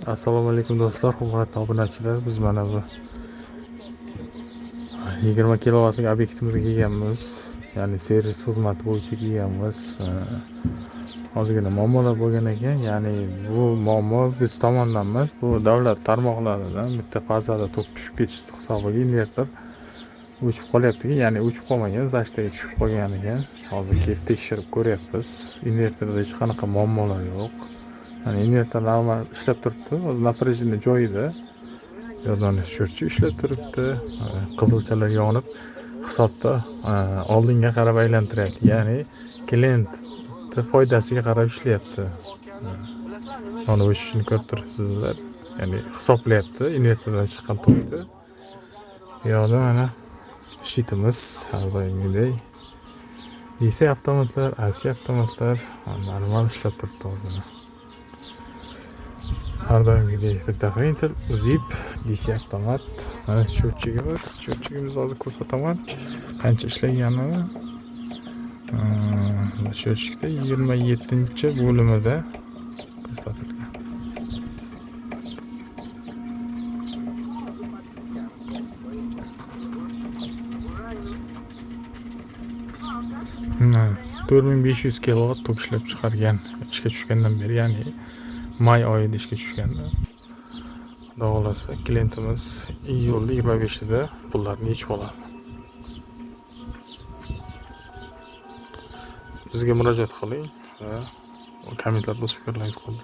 Assalomu alaykum do'stlar, hurmatli obunachilar. Biz mana bu 20 kilovatlik obyektimizga kelganmiz. Ya'ni servis xizmati bo'yicha kelganmiz. Ozgina muammolar bo'lgan ekan. Ya'ni bu muammo biz tomonidan emas, bu davlat tarmoqlaridan bitta fazada tok tushib ketish hisobiga invertor o'chib qolyapti. Ya'ni o'chib qolmagan, zashtaga tushib qolgan ekan. Hozir kelib tekshirib ko'ryapmiz. Invertorda hech qanaqa muammolar yo'q. Yani invertor normal ishlab turibdi. O'zi напряжение joyida. Yozani sho'rchi ishlab turibdi. Qizilchalar yonib hisobda oldinga qarab aylantiryapti. Ya'ni klient foydasiga qarab ishlayapti. Mana o'shini ko'rib turibsizlar. Ya'ni hisoblayapti invertordan chiqqan tokni. Bu yoqda mana shitimiz har doimgidek. DC avtomatlar, AC avtomatlar normal ishlab turibdi hozir. Har doimgidek bitta printer, zip, DC avtomat. Mana sho'rchigimiz hozir ko'rsataman. Qancha ishlaganini. Sho'rchikda 27-bo'limida ko'rsatilgan. Mana 4500 kilovat tok ishlab chiqargan, ishga tushgandan beri, ya'ni may oyida ishga tushganda. Xudo xolasa klientimiz iyul 25-ida pullarni yechib oladi. Bizga murojaat qiling va kommentlar bosib ko'rsangiz qoldi.